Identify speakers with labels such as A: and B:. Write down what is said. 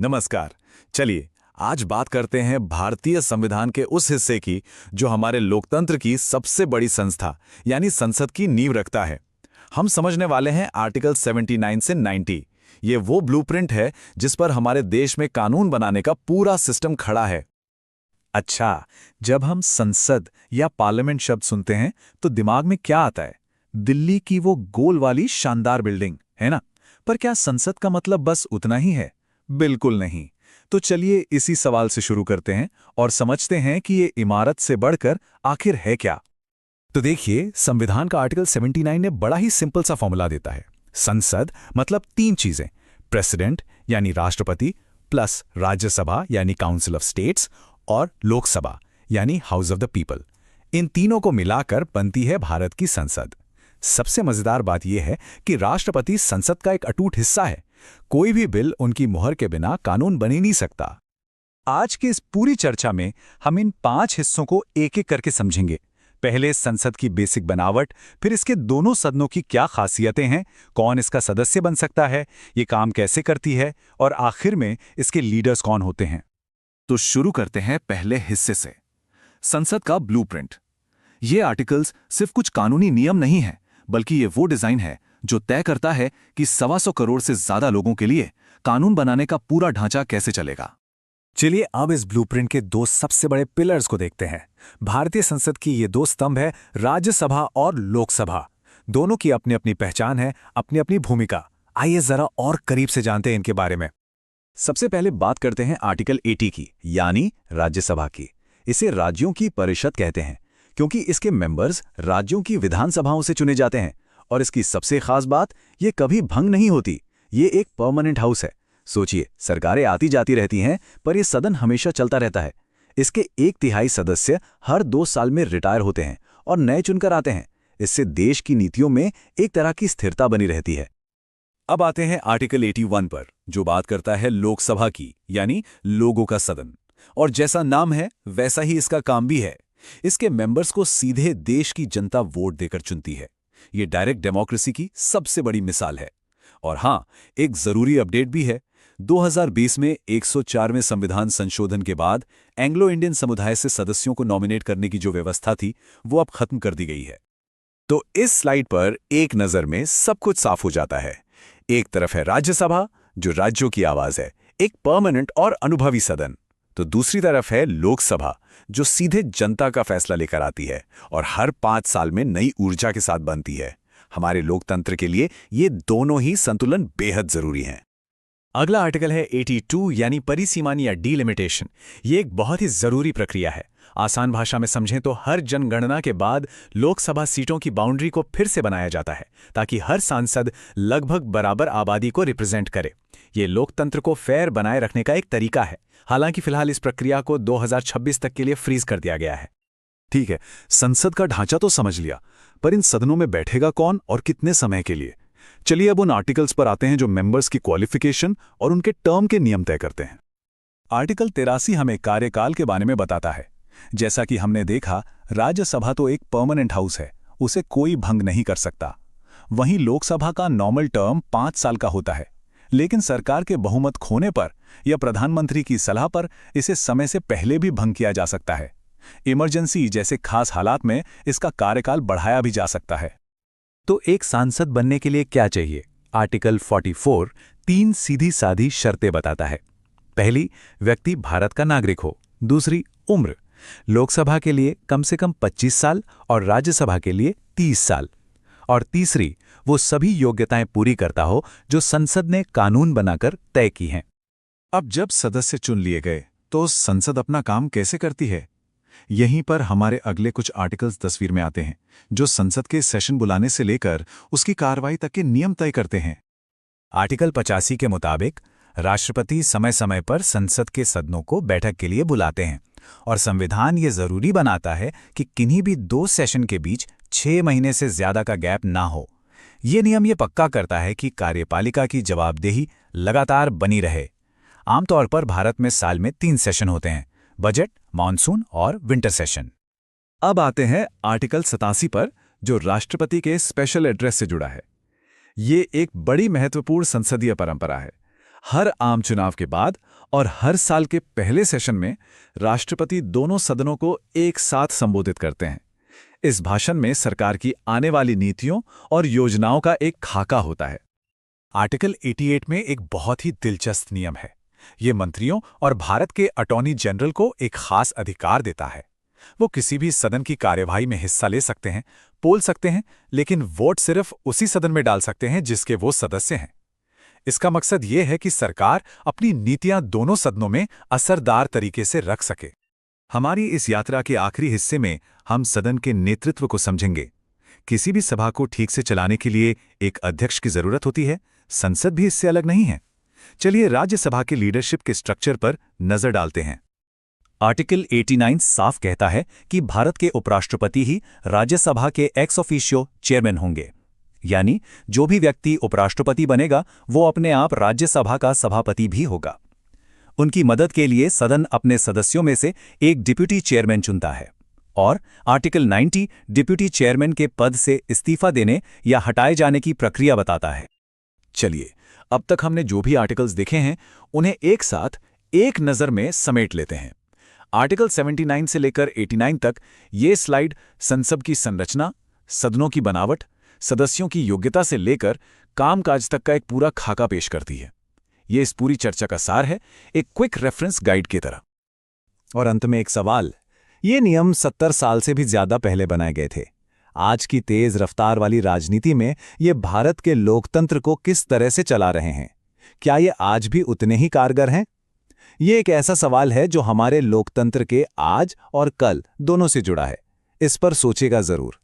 A: नमस्कार। चलिए आज बात करते हैं भारतीय संविधान के उस हिस्से की जो हमारे लोकतंत्र की सबसे बड़ी संस्था यानी संसद की नींव रखता है। हम समझने वाले हैं आर्टिकल 79 से 90। ये वो ब्लूप्रिंट है जिस पर हमारे देश में कानून बनाने का पूरा सिस्टम खड़ा है।
B: अच्छा, जब हम संसद या पार्लियामेंट शब्द सुनते हैं तो दिमाग में क्या आता है? दिल्ली की वो गोल वाली शानदार बिल्डिंग, है ना? पर क्या संसद का मतलब बस उतना ही है? बिल्कुल नहीं। तो चलिए इसी सवाल से शुरू करते हैं और समझते हैं कि ये इमारत से बढ़कर आखिर है क्या। तो देखिए, संविधान का आर्टिकल 79 ने बड़ा ही सिंपल सा फॉर्मूला देता है। संसद मतलब तीन चीजें, प्रेसिडेंट यानी राष्ट्रपति, प्लस राज्यसभा यानी काउंसिल ऑफ स्टेट्स, और लोकसभा यानी हाउस ऑफ द पीपल। इन तीनों को मिलाकर बनती है भारत की संसद। सबसे मजेदार बात यह है कि राष्ट्रपति संसद का एक अटूट हिस्सा है। कोई भी बिल उनकी मुहर के बिना कानून बन ही नहीं सकता। आज की इस पूरी चर्चा में हम इन 5 हिस्सों को एक एक करके समझेंगे। पहले संसद की बेसिक बनावट, फिर इसके दोनों सदनों की क्या खासियतें हैं, कौन इसका सदस्य बन सकता है, ये काम कैसे करती है, और आखिर में इसके लीडर्स कौन होते हैं।
A: तो शुरू करते हैं पहले हिस्से से, संसद का ब्लूप्रिंट। ये आर्टिकल्स सिर्फ कुछ कानूनी नियम नहीं है, बल्कि ये वो डिजाइन है जो तय करता है कि 125 करोड़ से ज्यादा लोगों के लिए कानून बनाने का पूरा ढांचा कैसे चलेगा।
B: चलिए अब इस ब्लूप्रिंट के दो सबसे बड़े पिलर्स को देखते हैं। भारतीय संसद की ये दो स्तंभ है, राज्यसभा और लोकसभा। दोनों की अपनी अपनी पहचान है, अपनी अपनी भूमिका। आइए जरा और करीब से जानते हैं इनके बारे में।
A: सबसे पहले बात करते हैं आर्टिकल 80 की, यानी राज्यसभा की। इसे राज्यों की परिषद कहते हैं क्योंकि इसके मेंबर्स राज्यों की विधानसभाओं से चुने जाते हैं। और इसकी सबसे खास बात, ये कभी भंग नहीं होती। ये एक परमानेंट हाउस है। सोचिए, सरकारें आती जाती रहती हैं, पर यह सदन हमेशा चलता रहता है। इसके 1/3 सदस्य हर 2 साल में रिटायर होते हैं और नए चुनकर आते हैं। इससे देश की नीतियों में एक तरह की स्थिरता बनी रहती है। अब आते हैं आर्टिकल 81 पर, जो बात करता है लोकसभा की, यानी लोगों का सदन। और जैसा नाम है वैसा ही इसका काम भी है। इसके मेंबर्स को सीधे देश की जनता वोट देकर चुनती है। ये डायरेक्ट डेमोक्रेसी की सबसे बड़ी मिसाल है। और हाँ, एक जरूरी अपडेट भी है। 2020 में 104वें संविधान संशोधन के बाद एंग्लो इंडियन समुदाय से सदस्यों को नॉमिनेट करने की जो व्यवस्था थी, वो अब खत्म कर दी गई है। तो इस स्लाइड पर एक नजर में सब कुछ साफ हो जाता है। एक तरफ है राज्यसभा, जो राज्यों की आवाज है, एक परमानेंट और अनुभवी सदन। तो दूसरी तरफ है लोकसभा, जो सीधे जनता का फैसला लेकर आती है और हर 5 साल में नई ऊर्जा के साथ बनती है। हमारे लोकतंत्र के लिए ये दोनों ही संतुलन बेहद जरूरी हैं।
B: अगला आर्टिकल है 82 यानी परिसीमन या डिलिमिटेशन। ये एक बहुत ही जरूरी प्रक्रिया है। आसान भाषा में समझें तो हर जनगणना के बाद लोकसभा सीटों की बाउंड्री को फिर से बनाया जाता है ताकि हर सांसद लगभग बराबर आबादी को रिप्रेजेंट करे। ये लोकतंत्र को फेयर बनाए रखने का एक तरीका है। हालांकि फिलहाल इस प्रक्रिया को 2026 तक के लिए फ्रीज कर दिया गया है।
A: ठीक है, संसद का ढांचा तो समझ लिया, पर इन सदनों में बैठेगा कौन और कितने समय के लिए? चलिए अब उन आर्टिकल्स पर आते हैं जो मेंबर्स की क्वालिफिकेशन और उनके टर्म के नियम तय करते हैं। आर्टिकल 83 हमें कार्यकाल के बारे में बताता है। जैसा कि हमने देखा, राज्यसभा तो एक परमानेंट हाउस है, उसे कोई भंग नहीं कर सकता। वहीं लोकसभा का नॉर्मल टर्म 5 साल का होता है, लेकिन सरकार के बहुमत खोने पर या प्रधानमंत्री की सलाह पर इसे समय से पहले भी भंग किया जा सकता है। इमरजेंसी जैसे खास हालात में इसका कार्यकाल बढ़ाया भी जा सकता है।
B: तो एक सांसद बनने के लिए क्या चाहिए? आर्टिकल 44 3 सीधी साधी शर्तें बताता है। पहली, व्यक्ति भारत का नागरिक हो। दूसरी, उम्र, लोकसभा के लिए कम से कम 25 साल और राज्यसभा के लिए 30 साल। और तीसरी, वो सभी योग्यताएं पूरी करता हो जो संसद ने कानून बनाकर तय की हैं।
A: अब जब सदस्य चुन लिए गए, तो संसद अपना काम कैसे करती है? यहीं पर हमारे अगले कुछ आर्टिकल्स तस्वीर में आते हैं, जो संसद के सेशन बुलाने से लेकर उसकी कार्रवाई तक के नियम तय करते हैं।
B: आर्टिकल 85 के मुताबिक राष्ट्रपति समय समय पर संसद के सदनों को बैठक के लिए बुलाते हैं और संविधान ये जरूरी बनाता है कि किन्हीं भी 2 सेशन के बीच 6 महीने से ज्यादा का गैप ना हो। ये नियम ये पक्का करता है कि कार्यपालिका की जवाबदेही लगातार बनी रहे। आमतौर पर भारत में साल में 3 सेशन होते हैं, बजट, मानसून और विंटर सेशन।
A: अब आते हैं आर्टिकल 87 पर, जो राष्ट्रपति के स्पेशल एड्रेस से जुड़ा है। ये एक बड़ी महत्वपूर्ण संसदीय परंपरा है। हर आम चुनाव के बाद
B: और हर साल के पहले सेशन में राष्ट्रपति दोनों सदनों को एक साथ संबोधित करते हैं। इस भाषण में सरकार की आने वाली नीतियों और योजनाओं का एक खाका होता है। आर्टिकल 88 में एक बहुत ही दिलचस्प नियम है। ये मंत्रियों और भारत के अटॉर्नी जनरल को एक खास अधिकार देता है। वो किसी भी सदन की कार्यवाही में हिस्सा ले सकते हैं, बोल सकते हैं, लेकिन वोट सिर्फ उसी सदन में डाल सकते हैं जिसके वो सदस्य हैं। इसका मकसद ये है कि सरकार अपनी नीतियां दोनों सदनों में असरदार तरीके से रख सके। हमारी इस यात्रा के आखिरी हिस्से में हम सदन के नेतृत्व को समझेंगे। किसी भी सभा को ठीक से चलाने के लिए एक अध्यक्ष की जरूरत होती है, संसद भी इससे अलग नहीं है। चलिए राज्यसभा के लीडरशिप के स्ट्रक्चर पर नजर डालते हैं।
A: आर्टिकल 89 साफ कहता है कि भारत के उपराष्ट्रपति ही राज्यसभा के एक्स ऑफिशियो चेयरमैन होंगे, यानी जो भी व्यक्ति उपराष्ट्रपति बनेगा वो अपने आप राज्यसभा का सभापति भी होगा। उनकी मदद के लिए सदन अपने सदस्यों में से एक डिप्यूटी चेयरमैन चुनता है और आर्टिकल 90 डिप्यूटी चेयरमैन के पद से इस्तीफा देने या हटाए जाने की प्रक्रिया बताता है।
B: चलिए, अब तक हमने जो भी आर्टिकल्स देखे हैं उन्हें एक साथ एक नज़र में समेट लेते हैं। आर्टिकल 79 से लेकर 89 तक ये स्लाइड संसद की संरचना, सदनों की बनावट, सदस्यों की योग्यता से लेकर कामकाज तक का एक पूरा खाका पेश करती है। ये इस पूरी चर्चा का सार है, एक क्विक रेफरेंस गाइड की तरह।
A: और अंत में एक सवाल, ये नियम 70 साल से भी ज्यादा पहले बनाए गए थे। आज की तेज रफ्तार वाली राजनीति में ये भारत के लोकतंत्र को किस तरह से चला रहे हैं? क्या ये आज भी उतने ही कारगर हैं? ये एक ऐसा सवाल है जो हमारे लोकतंत्र के आज और कल दोनों से जुड़ा है। इस पर सोचेगा जरूर।